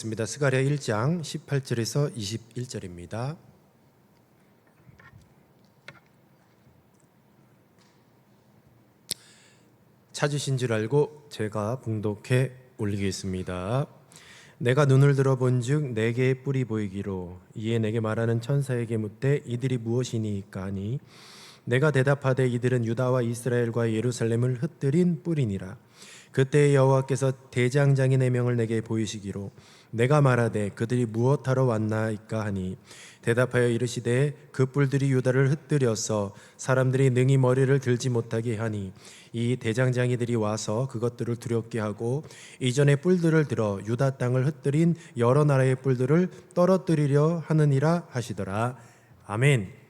있습니다. 스가랴 1장 18절에서 21절입니다. 찾으신 줄 알고 제가 봉독해 올리겠습니다. 내가 눈을 들어본즉 네 개의 뿔이 보이기로 이에 내게 말하는 천사에게 묻되 이들이 무엇이니까 하니 내가 대답하되 이들은 유다와 이스라엘과 예루살렘을 흩뜨린 뿔이니라. 그때 여호와께서 대장장이 네 명을 내게 보이시기로 내가 말하되 그들이 무엇하러 왔나이까 하니 대답하여 이르시되 그 뿔들이 유다를 흩뜨려서 사람들이 능히 머리를 들지 못하게 하니 이 대장장이들이 와서 그것들을 두렵게 하고 이전의 뿔들을 들어 유다 땅을 흩뜨린 여러 나라의 뿔들을 떨어뜨리려 하느니라 하시더라. 아멘.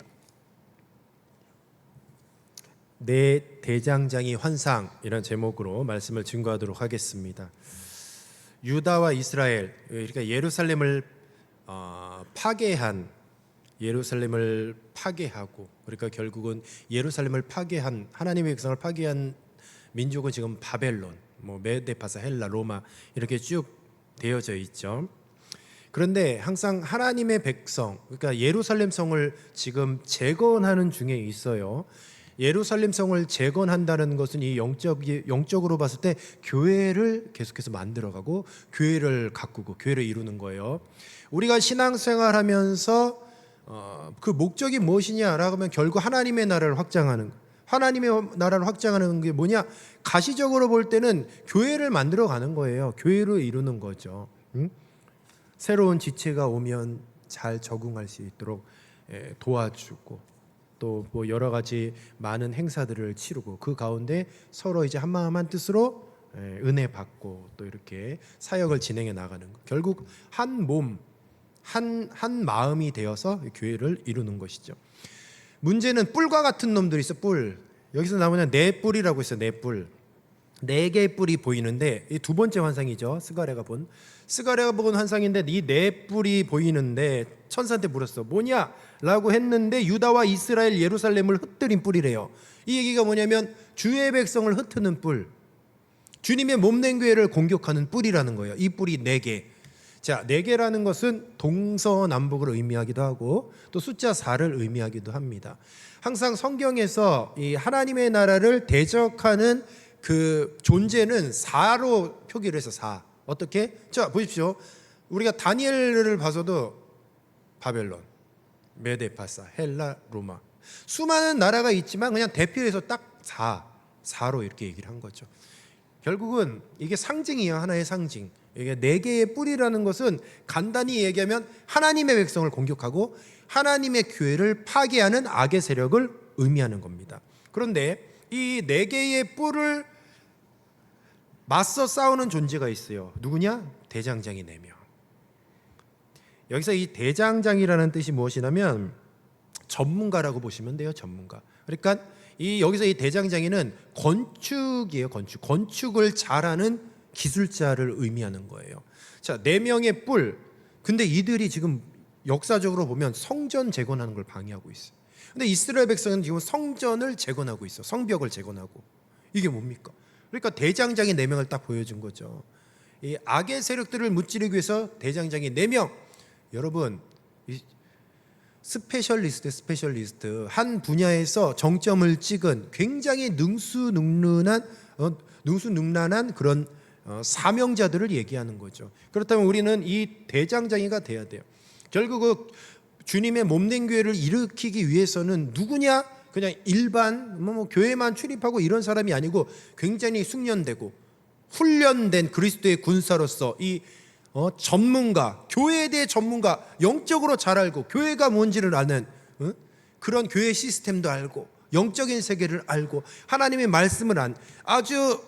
내 대장장이 환상 이런 제목으로 말씀을 증거하도록 하겠습니다. 유다와 이스라엘, 그러니까 예루살렘을 예루살렘을 파괴하고, 그러니까 결국은 예루살렘을 파괴한, 하나님의 백성을 파괴한 민족은 지금 바벨론, 메데파사, 헬라, 로마 이렇게 쭉 되어져 있죠. 그런데 항상 하나님의 백성, 그러니까 예루살렘 성을 지금 재건하는 중에 있어요. 예루살렘 성을 재건한다는 것은 이 영적으로 봤을 때 교회를 계속해서 만들어가고 교회를 가꾸고 교회를 이루는 거예요. 우리가 신앙생활하면서 그 목적이 무엇이냐라고 하면 결국 하나님의 나라를 확장하는, 하나님의 나라를 확장하는 게 뭐냐? 가시적으로 볼 때는 교회를 만들어가는 거예요. 교회를 이루는 거죠. 새로운 지체가 오면 잘 적응할 수 있도록 도와주고, 또 뭐 여러 가지 많은 행사들을 치르고 그 가운데 서로 이제 한 마음 한 뜻으로 은혜 받고 또 이렇게 사역을 진행해 나가는 것. 결국 한 몸, 한 마음이 되어서 교회를 이루는 것이죠. 문제는 뿔과 같은 놈들이 있어. 뿔. 여기서 나오는 네 뿔이라고 있어요. 네 뿔. 네 개의 뿔이 보이는데 이 두 번째 환상이죠. 스가랴가 본 환상인데 이 네 뿔이 보이는데 천사한테 물었어. 뭐냐? 라고 했는데 유다와 이스라엘 예루살렘을 흩뜨린 뿔이래요. 이 얘기가 뭐냐면 주의 백성을 흩트는 뿔, 주님의 몸된 교회를 공격하는 뿔이라는 거예요. 이 뿔이 네 개. 자, 네 개라는 것은 동서남북을 의미하기도 하고 또 숫자 4를 의미하기도 합니다. 항상 성경에서 이 하나님의 나라를 대적하는 그 존재는 4로 표기를 해서 4. 어떻게? 자, 보십시오. 우리가 다니엘을 봐서도 바벨론, 메데파사, 헬라, 로마 수많은 나라가 있지만 그냥 대표해서 딱 4로 이렇게 얘기를 한 거죠. 결국은 이게 상징이에요. 하나의 상징. 이게 네 개의 뿔이라는 것은 간단히 얘기하면 하나님의 백성을 공격하고 하나님의 교회를 파괴하는 악의 세력을 의미하는 겁니다. 그런데 이 네 개의 뿔을 맞서 싸우는 존재가 있어요. 누구냐? 대장장이 4명. 여기서 이 대장장이라는 뜻이 무엇이냐면 전문가라고 보시면 돼요. 전문가. 그러니까 여기서 이 대장장이는 건축이에요. 건축을 잘하는 기술자를 의미하는 거예요. 자, 4명의 뿔. 근데 이들이 지금 역사적으로 보면 성전 재건하는 걸 방해하고 있어요. 근데 이스라엘 백성은 지금 성전을 재건하고 있어. 성벽을 재건하고. 이게 뭡니까? 그러니까 대장장이 4명을 딱 보여준 거죠. 이 악의 세력들을 무찌르기 위해서 대장장이 4명. 여러분, 스페셜리스트 한 분야에서 정점을 찍은 굉장히 능수능란한 그런 사명자들을 얘기하는 거죠. 그렇다면 우리는 이 대장장이가 돼야 돼요. 결국 주님의 몸된 교회를 일으키기 위해서는 누구냐? 그냥 일반 교회만 출입하고 이런 사람이 아니고 굉장히 숙련되고 훈련된 그리스도의 군사로서 이 전문가, 교회에 대해 전문가, 영적으로 잘 알고 교회가 뭔지를 아는 그런 교회 시스템도 알고 영적인 세계를 알고 하나님의 말씀을 안 아주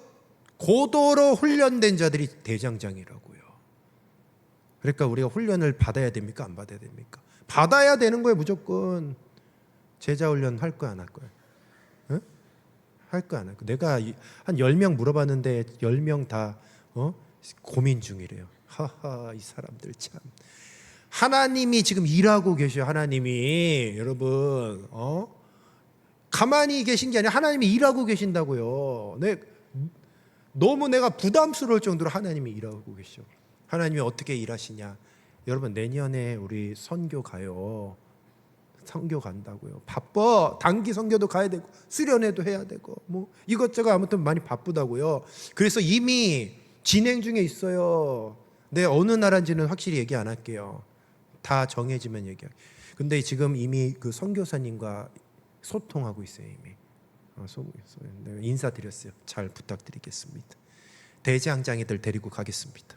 고도로 훈련된 자들이 대장장이라고요. 그러니까 우리가 훈련을 받아야 됩니까? 안 받아야 됩니까? 받아야 되는 거예요. 무조건. 제자 훈련 할 거야 안 할 거야? 할 거야 안 할 거야? 내가 한 10명 물어봤는데 10명 다 고민 중이래요. 하하, 이 사람들 참. 하나님이 지금 일하고 계셔요. 하나님이. 여러분 가만히 계신 게 아니라 하나님이 일하고 계신다고요. 너무 내가 부담스러울 정도로 하나님이 일하고 계셔. 하나님이 어떻게 일하시냐? 여러분 내년에 우리 선교 가요. 선교 간다고요. 바빠. 단기 선교도 가야 되고 수련회도 해야 되고 뭐 이것저것 아무튼 많이 바쁘다고요. 그래서 이미 진행 중에 있어요. 네, 어느 나라인지는 확실히 얘기 안 할게요. 다 정해지면 얘기할게요. 근데 지금 이미 그 선교사님과 소통하고 있어요. 이미 인사드렸어요. 잘 부탁드리겠습니다. 대장장이들 데리고 가겠습니다.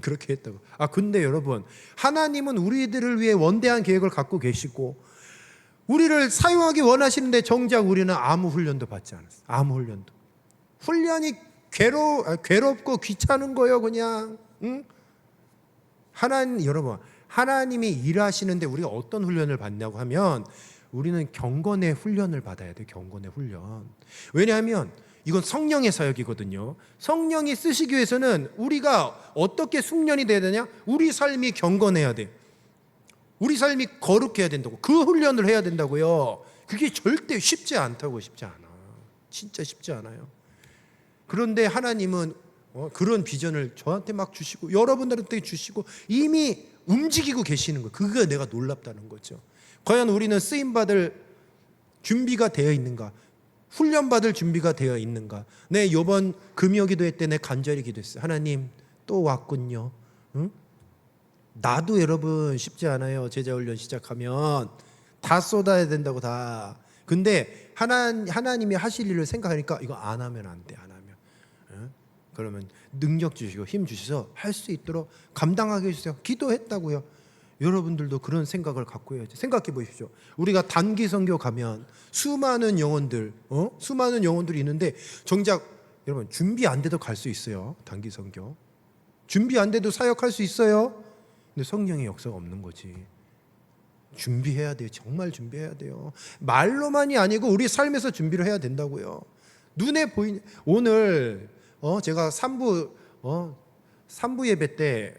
그렇게 했다고. 근데 여러분, 하나님은 우리들을 위해 원대한 계획을 갖고 계시고 우리를 사용하기 원하시는데 정작 우리는 아무 훈련도 받지 않았어요. 아무 훈련도. 훈련이 괴롭고 귀찮은 거예요, 그냥. 여러분, 하나님이 일하시는데 우리가 어떤 훈련을 받냐고 하면 우리는 경건의 훈련을 받아야 돼요. 경건의 훈련. 왜냐하면 이건 성령의 사역이거든요. 성령이 쓰시기 위해서는 우리가 어떻게 숙련이 돼야 되냐? 우리 삶이 경건해야 돼. 우리 삶이 거룩해야 된다고. 그 훈련을 해야 된다고요. 그게 절대 쉽지 않다고. 쉽지 않아. 진짜 쉽지 않아요. 그런데 하나님은 그런 비전을 저한테 막 주시고 여러분들한테 주시고 이미 움직이고 계시는 거예요. 그게 내가 놀랍다는 거죠. 과연 우리는 쓰임받을 준비가 되어 있는가? 훈련받을 준비가 되어 있는가? 네, 이번 금요 기도회 때 내 간절히 기도했어요. 하나님 또 왔군요. 응? 나도 여러분 쉽지 않아요. 제자훈련 시작하면 다 쏟아야 된다고 다. 근데 하나님이 하실 일을 생각하니까 이거 안 하면 안 돼. 안 하면. 응? 그러면 능력 주시고 힘 주셔서 할 수 있도록 감당하게 해주세요. 기도했다고요. 여러분들도 그런 생각을 갖고 해야죠. 생각해 보십시오. 우리가 단기 선교 가면 수많은 영혼들이 있는데 정작 여러분 준비 안 돼도 갈 수 있어요. 단기 선교. 준비 안 돼도 사역할 수 있어요. 근데 성령의 역사가 없는 거지. 준비해야 돼요. 정말 준비해야 돼요. 말로만이 아니고 우리 삶에서 준비를 해야 된다고요. 눈에 보이는 오늘 제가 3부 예배 때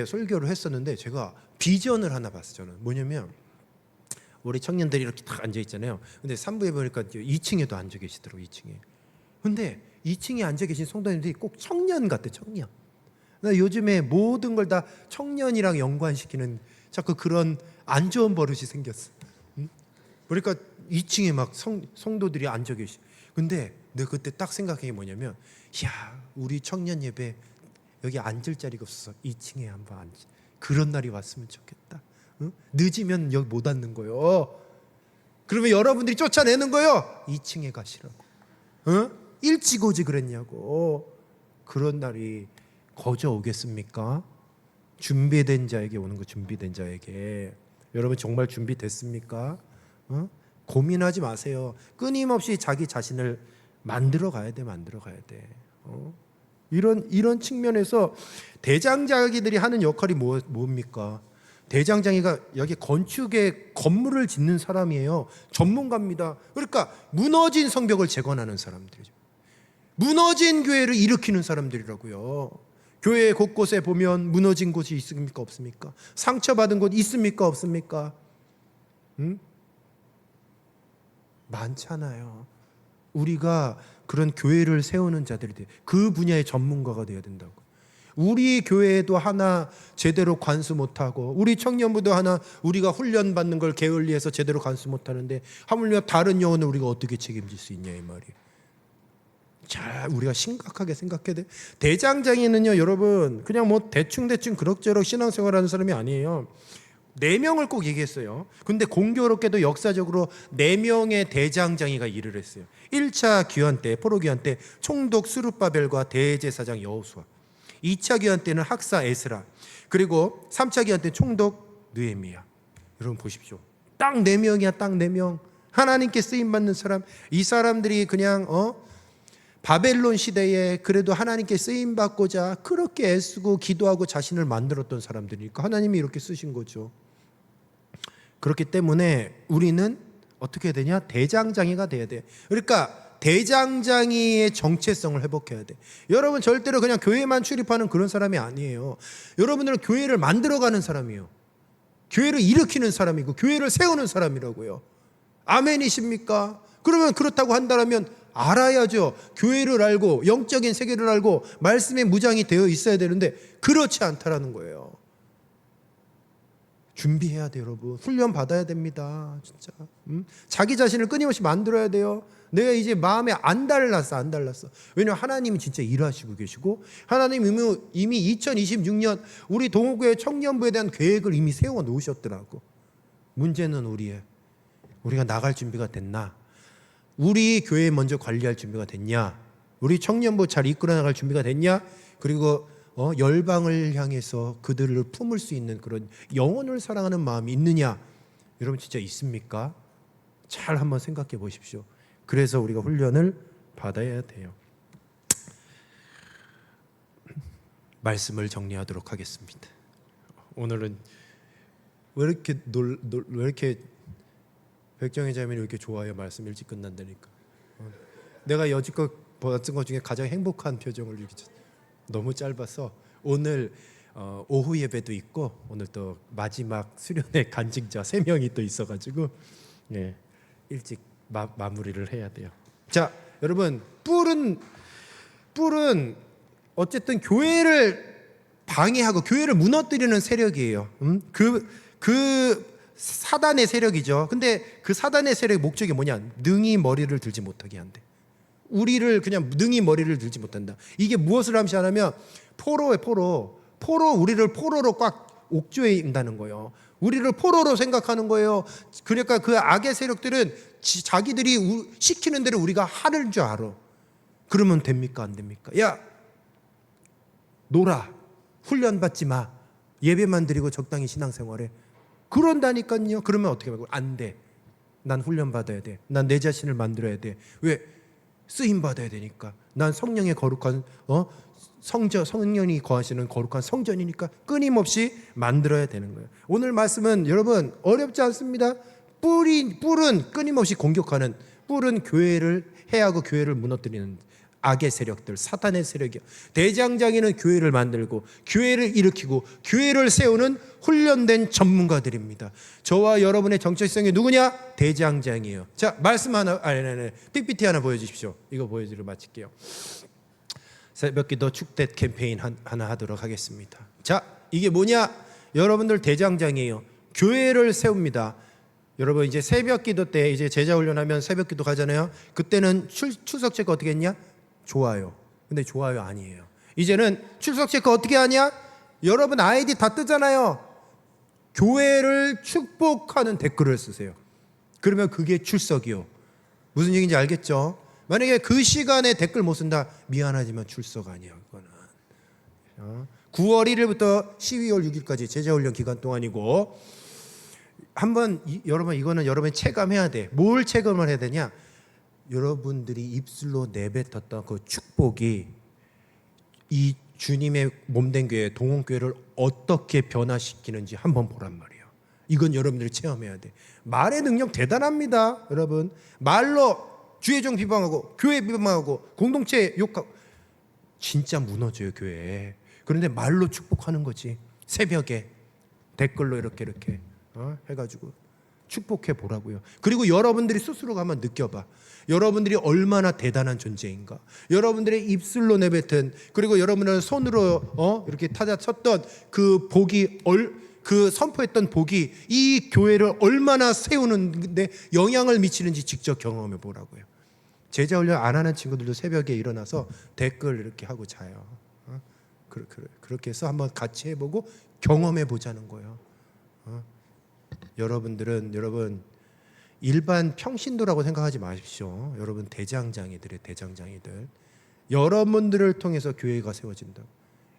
설교를 했었는데 제가 비전을 하나 봤어요. 저는 뭐냐면 우리 청년들이 이렇게 딱 앉아 있잖아요. 근데 3부 예배 보니까 2층에도 앉아 계시더라고요. 2층에. 근데 2층에 앉아 계신 성도님들이 꼭 청년 같아. 청년. 나 요즘에 모든 걸 다 청년이랑 연관시키는 자꾸 그런 안 좋은 버릇이 생겼어. 그러니까 2층에 막 성도들이 앉아 계시. 근데 내가 그때 딱 생각한 게 뭐냐면, 야, 우리 청년 예배 여기 앉을 자리가 없어서 2층에 한번 앉지. 그런 날이 왔으면 좋겠다. 응? 늦으면 여기 못 앉는 거요. 그러면 여러분들이 쫓아내는 거요. 2층에 가시라고. 응? 일찍 오지 그랬냐고. 그런 날이 거저 오겠습니까? 준비된 자에게 오는 거. 준비된 자에게. 여러분 정말 준비됐습니까? 응? 고민하지 마세요. 끊임없이 자기 자신을 만들어 가야 돼. 이런 측면에서 대장장이들이 하는 역할이 뭡니까? 대장장이가 여기 건축에 건물을 짓는 사람이에요. 전문가입니다. 그러니까 무너진 성벽을 재건하는 사람들이죠. 무너진 교회를 일으키는 사람들이라고요. 교회 곳곳에 보면 무너진 곳이 있습니까? 없습니까? 상처받은 곳 있습니까? 없습니까? 많잖아요. 우리가 그런 교회를 세우는 자들이 돼. 그 분야의 전문가가 돼야 된다고. 우리 교회도 하나 제대로 관수 못하고 우리 청년부도 하나 우리가 훈련받는 걸 게을리해서 제대로 관수 못하는데 하물며 다른 영혼을 우리가 어떻게 책임질 수 있냐 이 말이에요. 자, 우리가 심각하게 생각해야 돼. 대장장이는요 여러분 그냥 뭐 대충 그럭저럭 신앙생활하는 사람이 아니에요. 4명을 꼭 얘기했어요. 근데 공교롭게도 역사적으로 4명의 대장장이가 일을 했어요. 1차 귀환 때, 포로 귀환 때 총독 스룹바벨과 대제사장 여호수아, 2차 귀환 때는 학사 에스라, 그리고 3차 귀환 때 총독 느헤미야. 여러분 보십시오. 딱 4명이야. 딱 4명. 하나님께 쓰임받는 사람. 이 사람들이 그냥 바벨론 시대에 그래도 하나님께 쓰임받고자 그렇게 애쓰고 기도하고 자신을 만들었던 사람들이니까 하나님이 이렇게 쓰신 거죠. 그렇기 때문에 우리는 어떻게 해야 되냐? 대장장이가 돼야 돼. 그러니까 대장장이의 정체성을 회복해야 돼. 여러분 절대로 그냥 교회만 출입하는 그런 사람이 아니에요. 여러분들은 교회를 만들어가는 사람이에요. 교회를 일으키는 사람이고 교회를 세우는 사람이라고요. 아멘이십니까? 그러면 그렇다고 한다면 알아야죠. 교회를 알고 영적인 세계를 알고 말씀에 무장이 되어 있어야 되는데 그렇지 않다라는 거예요. 준비해야 돼요, 여러분. 훈련 받아야 됩니다, 진짜. 자기 자신을 끊임없이 만들어야 돼요. 내가 이제 마음에 안 달랐어. 왜냐하면 하나님이 진짜 일하시고 계시고 하나님이 이미 2026년 우리 동호교회 청년부에 대한 계획을 이미 세워 놓으셨더라고. 문제는 우리가 나갈 준비가 됐나? 우리 교회 먼저 관리할 준비가 됐냐? 우리 청년부 잘 이끌어 나갈 준비가 됐냐? 그리고 열방을 향해서 그들을 품을 수 있는 그런 영혼을 사랑하는 마음이 있느냐? 여러분 진짜 있습니까? 잘 한번 생각해 보십시오. 그래서 우리가 훈련을 받아야 돼요. 말씀을 정리하도록 하겠습니다. 오늘은 왜 이렇게 백정희 자매는 왜 이렇게 좋아요? 말씀 일찍 끝난다니까. 내가 여지껏 봤던 것 중에 가장 행복한 표정을 이렇게 너무 짧아서 오늘 오후 예배도 있고 오늘 또 마지막 수련회 간증자 3명이 또 있어가지고 일찍 마무리를 해야 돼요. 자, 여러분 뿔은 어쨌든 교회를 방해하고 교회를 무너뜨리는 세력이에요. 그 사단의 세력이죠. 근데 그 사단의 세력의 목적이 뭐냐? 능히 머리를 들지 못하게 한대. 우리를 그냥 능히 머리를 들지 못한다. 이게 무엇을 암시하냐면 포로에 포로 우리를 포로로 꽉 옥조에 인다는 거예요. 우리를 포로로 생각하는 거예요. 그러니까 그 악의 세력들은 자기들이 시키는 대로 우리가 하는 줄 알아. 그러면 됩니까? 안 됩니까? 야, 놀아. 훈련 받지 마. 예배만 드리고 적당히 신앙생활해. 그런다니까요. 그러면 어떻게 하고? 안 돼. 난 훈련 받아야 돼. 난 내 자신을 만들어야 돼. 왜? 쓰임 받아야 되니까. 난 성령의 거룩한 성령이 거하시는 거룩한 성전이니까 끊임없이 만들어야 되는 거예요. 오늘 말씀은 여러분 어렵지 않습니다. 뿔은 끊임없이 공격하는, 뿔은 교회를 해하고 교회를 무너뜨리는 악의 세력들, 사탄의 세력이요. 대장장이는 교회를 만들고 교회를 일으키고 교회를 세우는 훈련된 전문가들입니다. 저와 여러분의 정체성이 누구냐? 대장장이에요. 자, 말씀 하나, PPT 하나 보여주십시오. 이거 보여드리고 마칠게요. 새벽기도 축대 캠페인 하나 하도록 하겠습니다. 자, 이게 뭐냐? 여러분들 대장장이에요. 교회를 세웁니다. 여러분 이제 새벽기도 때 이제 제자 훈련하면 새벽기도 가잖아요. 그때는 출석 체크 어떻게 했냐? 좋아요. 근데 좋아요 아니에요. 이제는 출석 체크 어떻게 하냐? 여러분 아이디 다 뜨잖아요. 교회를 축복하는 댓글을 쓰세요. 그러면 그게 출석이요. 무슨 얘기인지 알겠죠? 만약에 그 시간에 댓글 못 쓴다, 미안하지만 출석 아니야. 그거는 9월 1일부터 12월 6일까지 제자훈련 기간 동안이고, 한번 여러분 이거는 여러분이 체감해야 돼. 뭘 체감을 해야 되냐? 여러분들이 입술로 내뱉었던 그 축복이 이 주님의 몸된 교회, 동원교회를 어떻게 변화시키는지 한번 보란 말이에요. 이건 여러분들이 체험해야 돼. 말의 능력 대단합니다. 여러분 말로 주의 종 비방하고 교회 비방하고 공동체 욕하고 진짜 무너져요 교회. 그런데 말로 축복하는 거지. 새벽에 댓글로 이렇게 해가지고 축복해 보라고요. 그리고 여러분들이 스스로가 한번 느껴봐. 여러분들이 얼마나 대단한 존재인가. 여러분들의 입술로 내뱉은, 그리고 여러분의 손으로 이렇게 타자쳤던 그 복이, 그 선포했던 복이 이 교회를 얼마나 세우는데 영향을 미치는지 직접 경험해 보라고요. 제자 훈련 안 하는 친구들도 새벽에 일어나서 댓글 이렇게 하고 자요. 그렇게 해서 한번 같이 해보고 경험해 보자는 거예요. 여러분 일반 평신도라고 생각하지 마십시오. 여러분 대장장이들. 여러분들을 통해서 교회가 세워진다.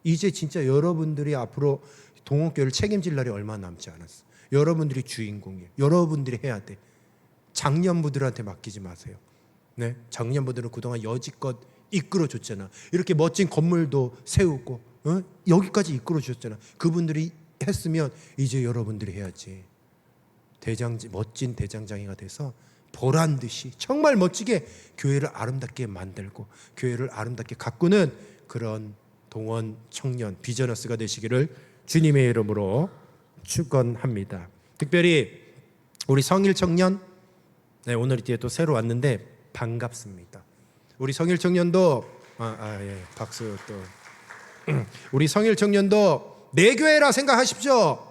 이제 진짜 여러분들이 앞으로 동호교회를 책임질 날이 얼마 남지 않았어. 여러분들이 주인공이에요. 여러분들이 해야 돼. 장년부들한테 맡기지 마세요. 네? 장년부들은 그동안 여지껏 이끌어줬잖아. 이렇게 멋진 건물도 세우고 여기까지 이끌어주셨잖아. 그분들이 했으면 이제 여러분들이 해야지. 멋진 대장장이가 돼서 보란듯이 정말 멋지게 교회를 아름답게 만들고 교회를 아름답게 가꾸는 그런 동원 청년 비저너스가 되시기를 주님의 이름으로 축원합니다. 특별히 우리 성일 청년, 오늘 뒤에 또 새로 왔는데 반갑습니다. 우리 성일 청년도 예, 박수 또. 우리 성일 청년도 내 교회라 생각하십시오.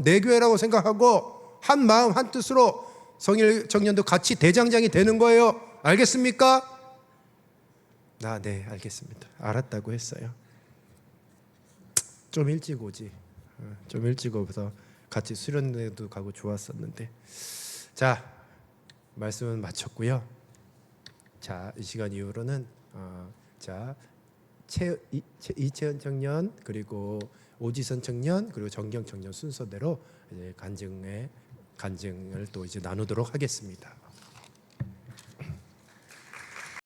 내 교회라고 생각하고 한 마음 한 뜻으로 성일 청년도 같이 대장장이 되는 거예요. 알겠습니까? 네, 알겠습니다. 알았다고 했어요. 좀 일찍 오지. 좀 일찍 오서 같이 수련회도 가고 좋았었는데. 자, 말씀은 마쳤고요. 자, 이 시간 이후로는 이채연 청년 그리고 오지선 청년 그리고 정경 청년 순서대로 이제 간증을 또 이제 나누도록 하겠습니다.